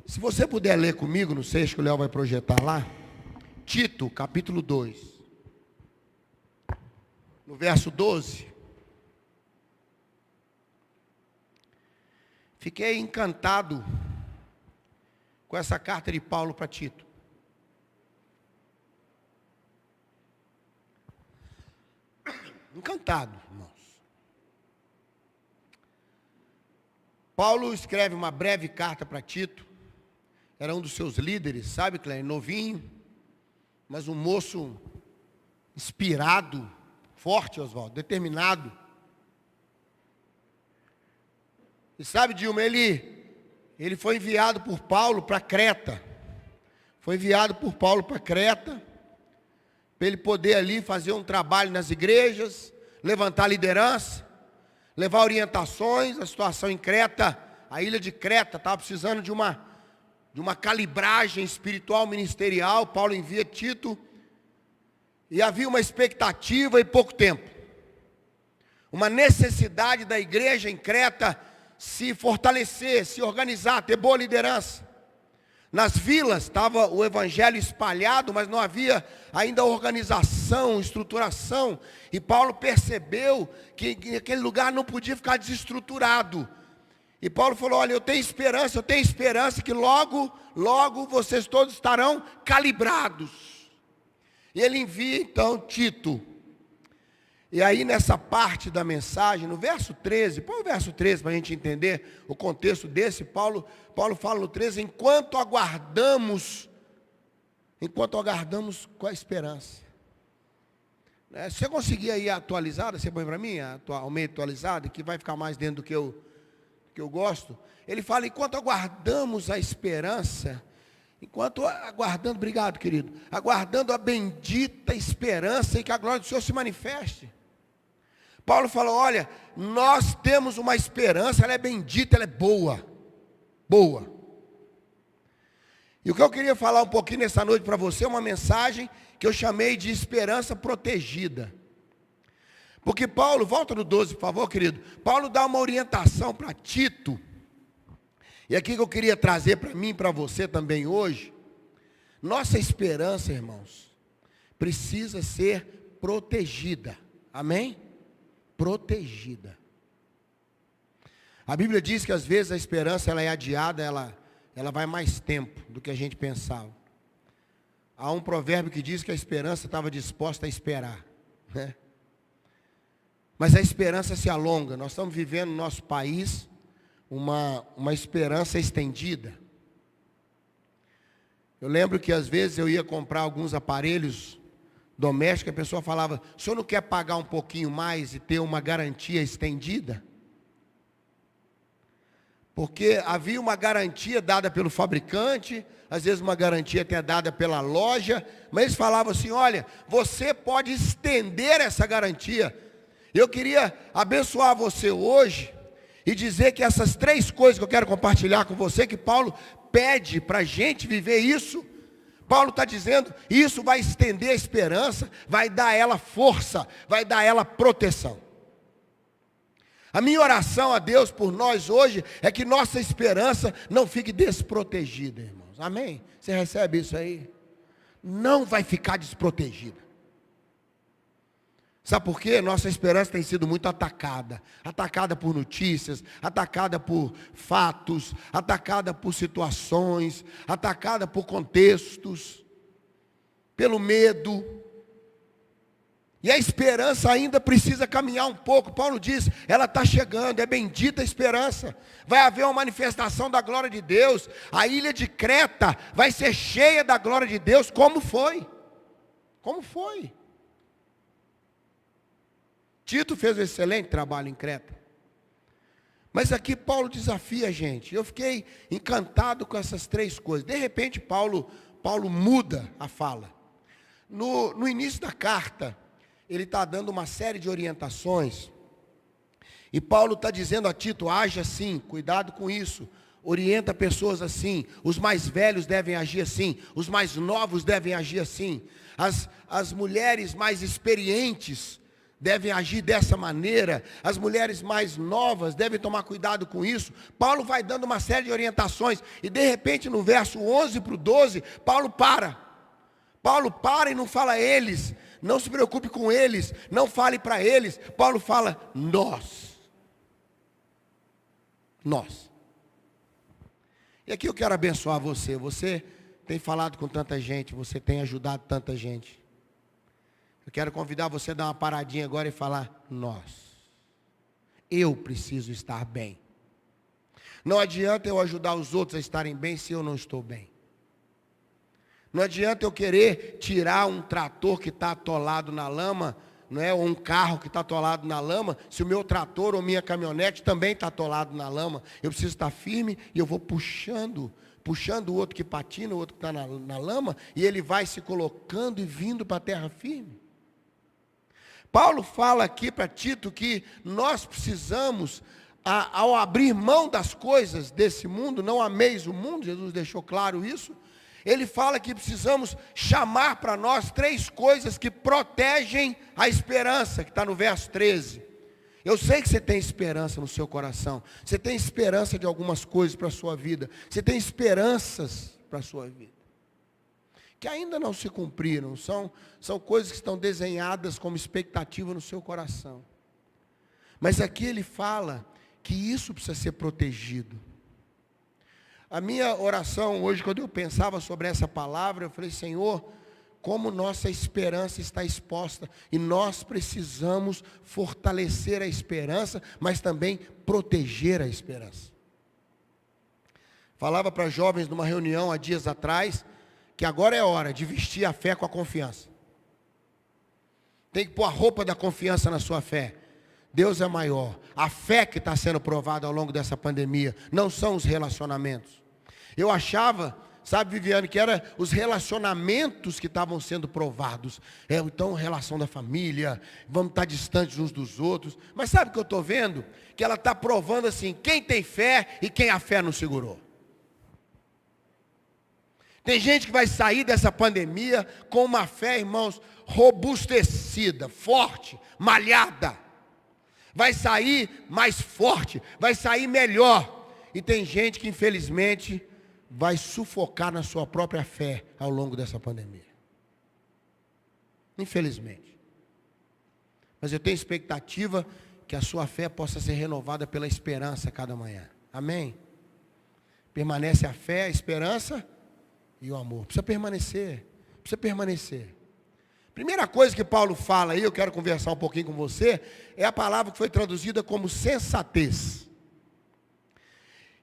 Se você puder ler comigo, não sei, acho que o Léo vai projetar lá. Tito, capítulo 2. No verso 12. Fiquei encantado com essa carta de Paulo para Tito. Encantado, irmãos. Paulo escreve uma breve carta para Tito. Era um dos seus líderes, sabe, Cleber? Novinho, mas um moço inspirado, forte, Oswaldo, determinado. E sabe, Dilma, ele foi enviado por Paulo para Creta. Foi enviado por Paulo para Creta, para ele poder ali fazer um trabalho nas igrejas, levantar liderança, levar orientações. A situação em Creta, a ilha de Creta, estava precisando de uma calibragem espiritual ministerial. Paulo envia Tito, e havia uma expectativa e pouco tempo. Uma necessidade da igreja em Creta se fortalecer, se organizar, ter boa liderança. Nas vilas estava o evangelho espalhado, mas não havia ainda organização, estruturação. E Paulo percebeu que aquele lugar não podia ficar desestruturado. E Paulo falou: olha, eu tenho esperança que logo, logo vocês todos estarão calibrados. E ele envia então Tito. E aí nessa parte da mensagem, no verso 13, põe o verso 13 para a gente entender o contexto desse. Paulo fala no 13, enquanto aguardamos com a esperança. Se você conseguir aí a atualizada, você põe para mim, ao meio atualizada, que vai ficar mais dentro do que eu gosto. Ele fala, enquanto aguardamos a esperança, obrigado querido, aguardando a bendita esperança e que a glória do Senhor se manifeste. Paulo falou, olha, nós temos uma esperança, ela é bendita, ela é boa. E o que eu queria falar um pouquinho nessa noite para você, é uma mensagem que eu chamei de esperança protegida. Porque Paulo, volta no 12, por favor, querido. Paulo dá uma orientação para Tito. E aqui que eu queria trazer para mim e para você também hoje. Nossa esperança, irmãos, precisa ser protegida. Amém? Protegida. A Bíblia diz que às vezes a esperança ela é adiada, ela vai mais tempo do que a gente pensava. Há um provérbio que diz que a esperança estava disposta a esperar, né? Mas a esperança se alonga. Nós estamos vivendo no nosso país uma esperança estendida. Eu lembro que às vezes eu ia comprar alguns aparelhos domésticos, a pessoa falava, o senhor não quer pagar um pouquinho mais e ter uma garantia estendida? Porque havia uma garantia dada pelo fabricante, às vezes uma garantia até dada pela loja, mas eles falavam assim, olha, você pode estender essa garantia. Eu queria abençoar você hoje e dizer que essas 3 coisas que eu quero compartilhar com você, que Paulo pede para a gente viver isso. Paulo está dizendo, isso vai estender a esperança, vai dar a ela força, vai dar a ela proteção. A minha oração a Deus por nós hoje é que nossa esperança não fique desprotegida, irmãos. Amém? Você recebe isso aí? Não vai ficar desprotegida. Sabe por quê? Nossa esperança tem sido muito atacada. Atacada por notícias, atacada por fatos, atacada por situações, atacada por contextos, pelo medo. E a esperança ainda precisa caminhar um pouco. Paulo diz, ela está chegando, é bendita a esperança. Vai haver uma manifestação da glória de Deus. A ilha de Creta vai ser cheia da glória de Deus, como foi. Como foi? Tito fez um excelente trabalho em Creta. Mas aqui Paulo desafia a gente. Eu fiquei encantado com essas 3 coisas. De repente Paulo muda a fala. No início da carta, ele está dando uma série de orientações. E Paulo está dizendo a Tito, age assim, cuidado com isso. Orienta pessoas assim. Os mais velhos devem agir assim. Os mais novos devem agir assim. As mulheres mais experientes devem agir dessa maneira, as mulheres mais novas devem tomar cuidado com isso. Paulo vai dando uma série de orientações, e de repente no verso 11 para o 12, Paulo para e não fala a eles, não se preocupe com eles, não fale para eles. Paulo fala nós. E aqui eu quero abençoar você. Você tem falado com tanta gente, você tem ajudado tanta gente. Eu quero convidar você a dar uma paradinha agora e falar nós. Eu preciso estar bem. Não adianta eu ajudar os outros a estarem bem se eu não estou bem. Não adianta eu querer tirar um trator que está atolado na lama, não é? Ou um carro que está atolado na lama, se o meu trator ou minha caminhonete também está atolado na lama. Eu preciso estar firme e eu vou puxando o outro que patina, o outro que está na lama, e ele vai se colocando e vindo para a terra firme. Paulo fala aqui para Tito que nós precisamos, ao abrir mão das coisas desse mundo, não ameis o mundo, Jesus deixou claro isso. Ele fala que precisamos chamar para nós 3 coisas que protegem a esperança, que está no verso 13. Eu sei que você tem esperança no seu coração, você tem esperança de algumas coisas para a sua vida, você tem esperanças para a sua vida, que ainda não se cumpriram, são coisas que estão desenhadas como expectativa no seu coração. Mas aqui ele fala que isso precisa ser protegido. A minha oração hoje, quando eu pensava sobre essa palavra, eu falei, Senhor, como nossa esperança está exposta, e nós precisamos fortalecer a esperança, mas também proteger a esperança. Falava para jovens numa reunião há dias atrás, que agora é hora de vestir a fé com a confiança. Tem que pôr a roupa da confiança na sua fé. Deus é maior. A fé que está sendo provada ao longo dessa pandemia não são os relacionamentos. Eu achava, sabe, Viviane, que era os relacionamentos que estavam sendo provados. Então, relação da família, vamos estar distantes uns dos outros. Mas sabe o que eu estou vendo? Que ela está provando assim, quem tem fé e quem a fé não segurou. Tem gente que vai sair dessa pandemia com uma fé, irmãos, robustecida, forte, malhada. Vai sair mais forte, vai sair melhor. E tem gente que, infelizmente, vai sufocar na sua própria fé ao longo dessa pandemia. Infelizmente. Mas eu tenho expectativa que a sua fé possa ser renovada pela esperança a cada manhã. Amém? Permanece a fé, a esperança e o amor. Precisa permanecer. Primeira coisa que Paulo fala aí, eu quero conversar um pouquinho com você, é a palavra que foi traduzida como sensatez.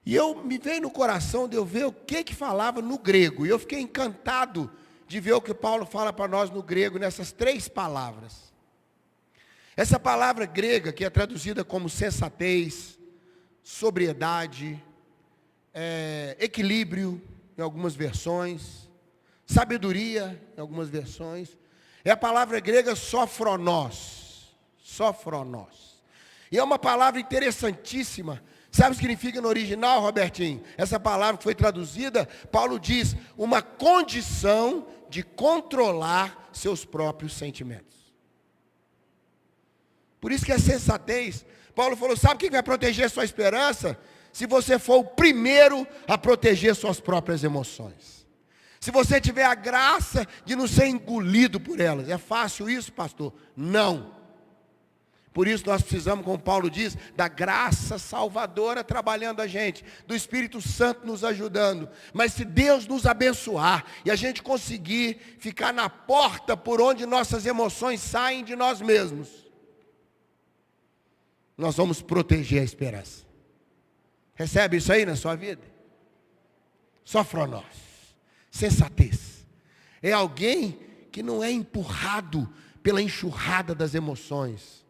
E me veio no coração de eu ver o que falava no grego. E eu fiquei encantado de ver o que Paulo fala para nós no grego, nessas 3 palavras. Essa palavra grega, que é traduzida como sensatez, sobriedade, equilíbrio, em algumas versões, sabedoria, em algumas versões, é a palavra grega sofronós. E é uma palavra interessantíssima. Sabe o que significa no original, Robertinho? Essa palavra que foi traduzida, Paulo diz, uma condição de controlar seus próprios sentimentos. Por isso que é sensatez. Paulo falou, sabe o que vai proteger sua esperança? Se você for o primeiro a proteger suas próprias emoções. Se você tiver a graça de não ser engolido por elas. É fácil isso, pastor? Não. Por isso nós precisamos, como Paulo diz, da graça salvadora trabalhando a gente, do Espírito Santo nos ajudando. Mas se Deus nos abençoar e a gente conseguir ficar na porta por onde nossas emoções saem de nós mesmos, nós vamos proteger a esperança. Recebe isso aí na sua vida? Sofronós, sensatez. É alguém que não é empurrado pela enxurrada das emoções.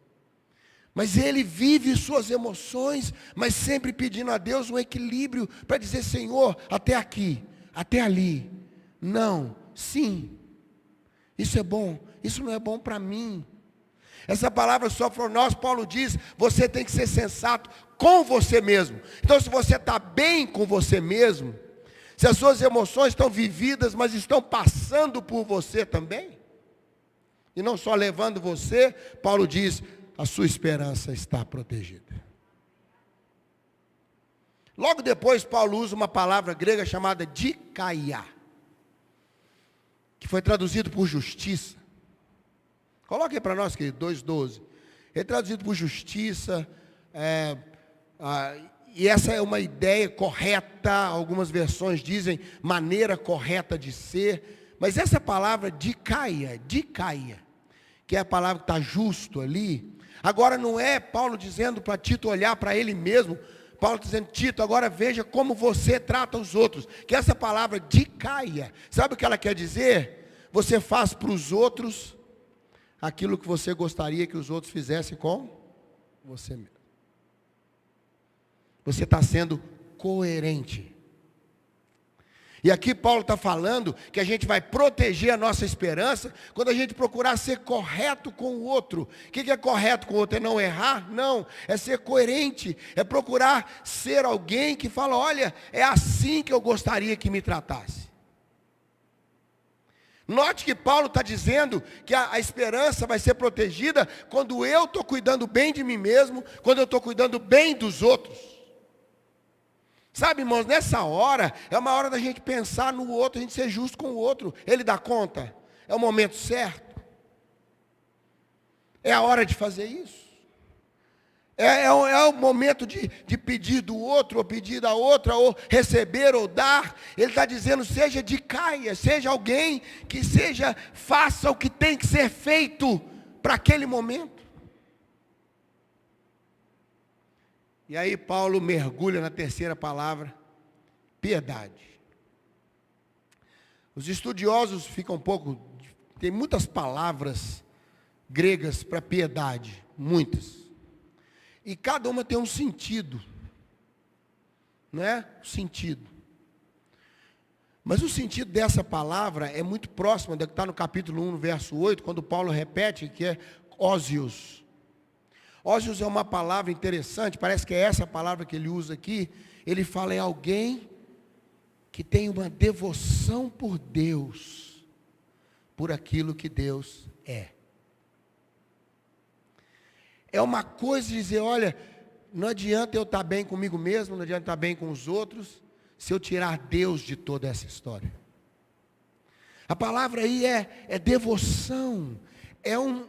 Mas ele vive suas emoções, mas sempre pedindo a Deus um equilíbrio para dizer, Senhor, até aqui, até ali. Não, sim. Isso é bom, isso não é bom para mim. Essa palavra sofronós, Paulo diz, você tem que ser sensato com você mesmo. Então, se você está bem com você mesmo, se as suas emoções estão vividas, mas estão passando por você também, E não só levando você, Paulo diz, a sua esperança está protegida. Logo depois, Paulo usa uma palavra grega chamada dikaia, que foi traduzido por justiça. Coloque aí para nós, querido, 2:12. É traduzido por justiça, e essa é uma ideia correta, algumas versões dizem maneira correta de ser, mas essa palavra dikaia, que é a palavra que está justo ali, agora não é Paulo dizendo para Tito olhar para ele mesmo, Paulo está dizendo, Tito, agora veja como você trata os outros, que essa palavra dikaia, sabe o que ela quer dizer? Você faz para os outros aquilo que você gostaria que os outros fizessem com você mesmo. Você está sendo coerente. E aqui Paulo está falando que a gente vai proteger a nossa esperança quando a gente procurar ser correto com o outro. O que é correto com o outro? É não errar? Não, é ser coerente, é procurar ser alguém que fala, olha, é assim que eu gostaria que me tratasse. Note que Paulo está dizendo que a esperança vai ser protegida quando eu estou cuidando bem de mim mesmo, quando eu estou cuidando bem dos outros. Sabe, irmãos, nessa hora, é uma hora da gente pensar no outro, a gente ser justo com o outro. Ele dá conta? É o momento certo? É a hora de fazer isso? É o momento de pedir do outro, ou pedir da outra, ou receber, ou dar. Ele está dizendo, seja dikaia, seja alguém que faça o que tem que ser feito para aquele momento. E aí Paulo mergulha na terceira palavra, piedade. Os estudiosos ficam tem muitas palavras gregas para piedade, muitas. E cada uma tem um sentido, não é? Sentido. Mas o sentido dessa palavra é muito próximo da que está no capítulo 1, verso 8, quando Paulo repete que é ósios. Ósios é uma palavra interessante, parece que é essa palavra que ele usa aqui. Ele fala em alguém que tem uma devoção por Deus, por aquilo que Deus é. É uma coisa de dizer, olha, não adianta eu estar bem comigo mesmo, não adianta estar bem com os outros, se eu tirar Deus de toda essa história. A palavra aí é devoção, é um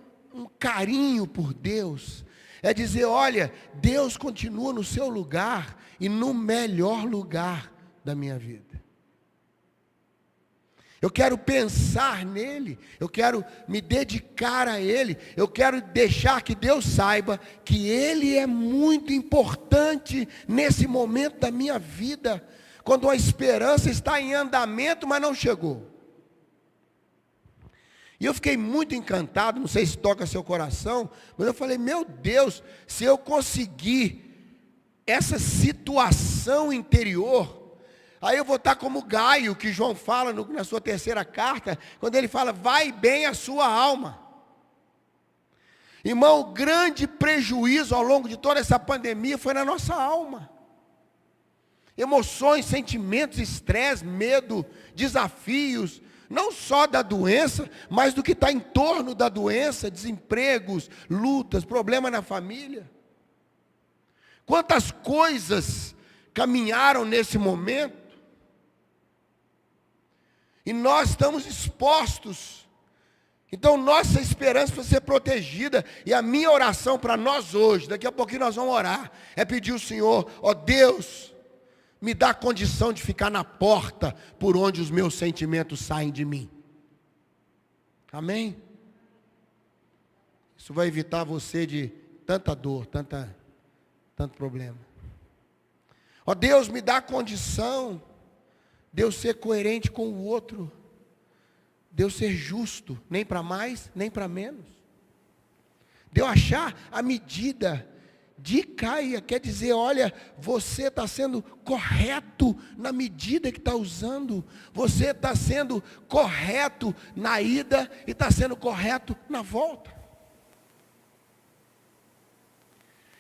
carinho por Deus. É dizer, olha, Deus continua no seu lugar e no melhor lugar da minha vida. Eu quero pensar nele, eu quero me dedicar a ele, eu quero deixar que Deus saiba que ele é muito importante nesse momento da minha vida, quando a esperança está em andamento, mas não chegou. E eu fiquei muito encantado, não sei se toca seu coração, mas eu falei, meu Deus, se eu conseguir essa situação interior, aí eu vou estar como Gaio, que João fala na sua terceira carta, quando ele fala, vai bem a sua alma. Irmão, o grande prejuízo ao longo de toda essa pandemia foi na nossa alma. Emoções, sentimentos, estresse, medo, desafios, não só da doença, mas do que está em torno da doença, desempregos, lutas, problemas na família. Quantas coisas caminharam nesse momento, e nós estamos expostos. Então nossa esperança para ser protegida, e a minha oração para nós hoje, daqui a pouquinho nós vamos orar, é pedir ao Senhor, ó Deus, me dá a condição de ficar na porta por onde os meus sentimentos saem de mim. Amém? Isso vai evitar você de tanta dor, tanto problema. Ó Deus, me dá a condição de eu ser coerente com o outro, de eu ser justo, nem para mais, nem para menos. De eu achar a medida. Dikaia quer dizer, olha, você está sendo correto na medida que está usando. Você está sendo correto na ida e está sendo correto na volta.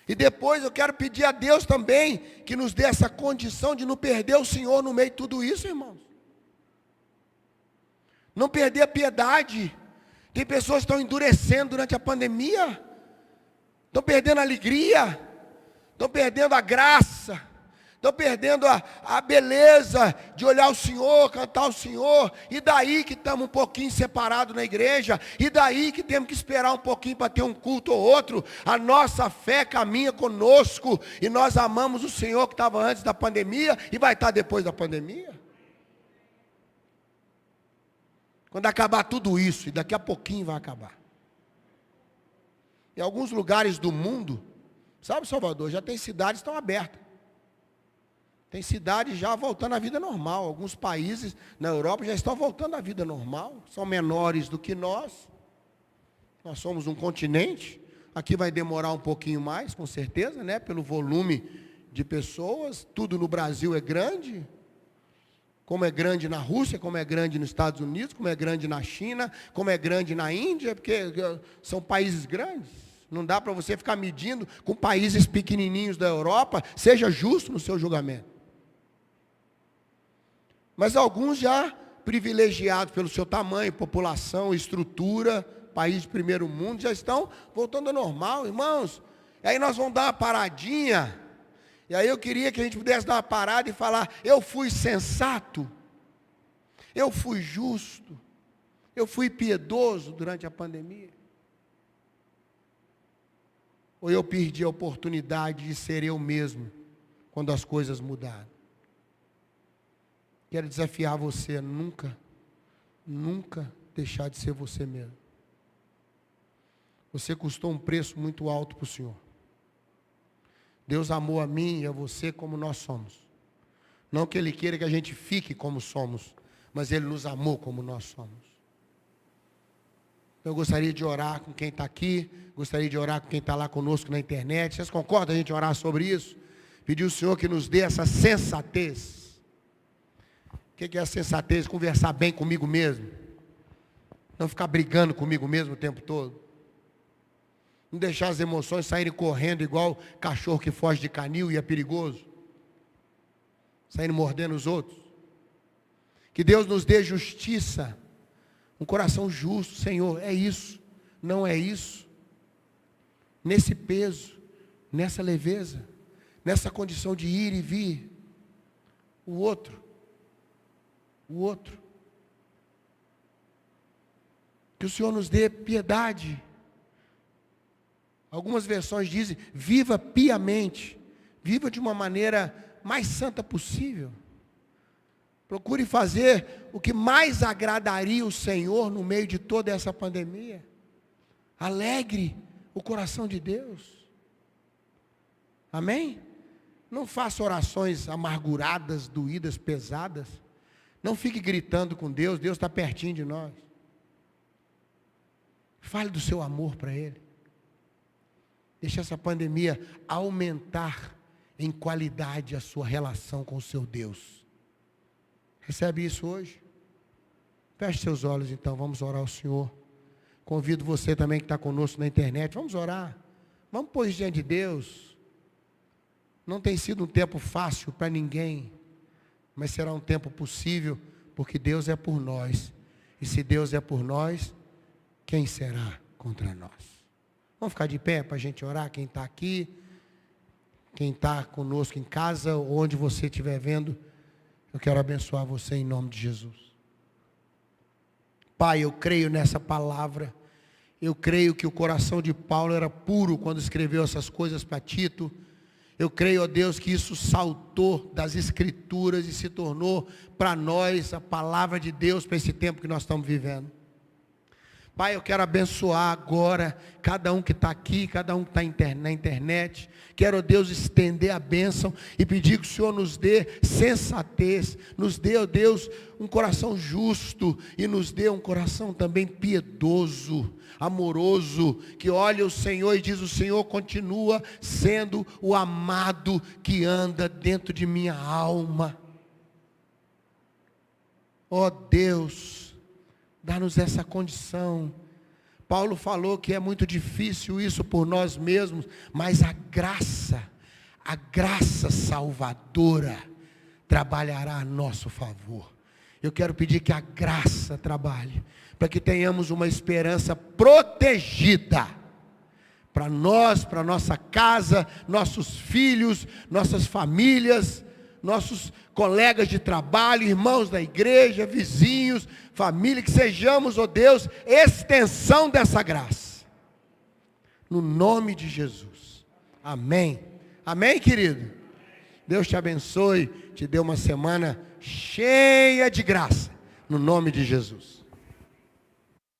E depois eu quero pedir a Deus também que nos dê essa condição de não perder o Senhor no meio de tudo isso, irmãos. Não perder a piedade. Tem pessoas que estão endurecendo durante a pandemia, estão perdendo a alegria, estão perdendo a graça, estão perdendo a beleza de olhar o Senhor, cantar o Senhor. E daí que estamos um pouquinho separados na igreja, e daí que temos que esperar um pouquinho para ter um culto ou outro. A nossa fé caminha conosco, e nós amamos o Senhor que estava antes da pandemia, e vai estar depois da pandemia. Quando acabar tudo isso, e daqui a pouquinho vai acabar. Em alguns lugares do mundo, sabe, Salvador, já tem cidades que estão abertas. Tem cidades já voltando à vida normal. Alguns países na Europa já estão voltando à vida normal. São menores do que nós. Nós somos um continente. Aqui vai demorar um pouquinho mais, com certeza, né? Pelo volume de pessoas. Tudo no Brasil é grande. Como é grande na Rússia, como é grande nos Estados Unidos, como é grande na China, como é grande na Índia, porque são países grandes. Não dá para você ficar medindo com países pequenininhos da Europa. Seja justo no seu julgamento. Mas alguns já privilegiados pelo seu tamanho, população, estrutura, país de primeiro mundo, já estão voltando ao normal, irmãos. E aí nós vamos dar uma paradinha. E aí eu queria que a gente pudesse dar uma parada e falar: eu fui sensato, eu fui justo, eu fui piedoso durante a pandemia. Ou eu perdi a oportunidade de ser eu mesmo quando as coisas mudaram? Quero desafiar você a nunca deixar de ser você mesmo. Você custou um preço muito alto para o Senhor. Deus amou a mim e a você como nós somos. Não que Ele queira que a gente fique como somos, mas Ele nos amou como nós somos. Eu gostaria de orar com quem está aqui, gostaria de orar com quem está lá conosco na internet. Vocês concordam a gente orar sobre isso? Pedir ao Senhor que nos dê essa sensatez. O que é a sensatez? Conversar bem comigo mesmo. Não ficar brigando comigo mesmo o tempo todo. Não deixar as emoções saírem correndo igual cachorro que foge de canil e é perigoso. Saindo mordendo os outros. Que Deus nos dê justiça. Um coração justo, Senhor, é isso. Não é isso. Nesse peso, nessa leveza, nessa condição de ir e vir. O outro. Que o Senhor nos dê piedade. Algumas versões dizem: viva piamente. Viva de uma maneira mais santa possível. Procure fazer o que mais agradaria o Senhor no meio de toda essa pandemia. Alegre o coração de Deus. Amém? Não faça orações amarguradas, doídas, pesadas. Não fique gritando com Deus. Deus está pertinho de nós. Fale do seu amor para Ele. Deixe essa pandemia aumentar em qualidade a sua relação com o seu Deus. Recebe isso hoje? Feche seus olhos então, vamos orar ao Senhor. Convido você também que está conosco na internet, vamos orar. Vamos pôr isso diante de Deus. Não tem sido um tempo fácil para ninguém, mas será um tempo possível, porque Deus é por nós. E se Deus é por nós, quem será contra nós? Vamos ficar de pé para a gente orar, quem está aqui, quem está conosco em casa, onde você estiver vendo. Eu quero abençoar você em nome de Jesus. Pai, eu creio nessa palavra. Eu creio que o coração de Paulo era puro quando escreveu essas coisas para Tito. Eu creio, ó Deus, que isso saltou das Escrituras e se tornou para nós a palavra de Deus para esse tempo que nós estamos vivendo. Pai, eu quero abençoar agora cada um que está aqui, cada um que está na internet. Quero, ó Deus, estender a bênção e pedir que o Senhor nos dê sensatez, nos dê, ó Deus, um coração justo e nos dê um coração também piedoso, amoroso, que olha o Senhor e diz: o Senhor continua sendo o amado que anda dentro de minha alma. Ó Deus, dá-nos essa condição. Paulo falou que é muito difícil isso por nós mesmos, mas a graça salvadora trabalhará a nosso favor. Eu quero pedir que a graça trabalhe, para que tenhamos uma esperança protegida, para nós, para nossa casa, nossos filhos, nossas famílias, nossos colegas de trabalho, irmãos da igreja, vizinhos, família, que sejamos, ó Deus, extensão dessa graça. No nome de Jesus. Amém. Amém, querido? Deus te abençoe, te dê uma semana cheia de graça, no nome de Jesus.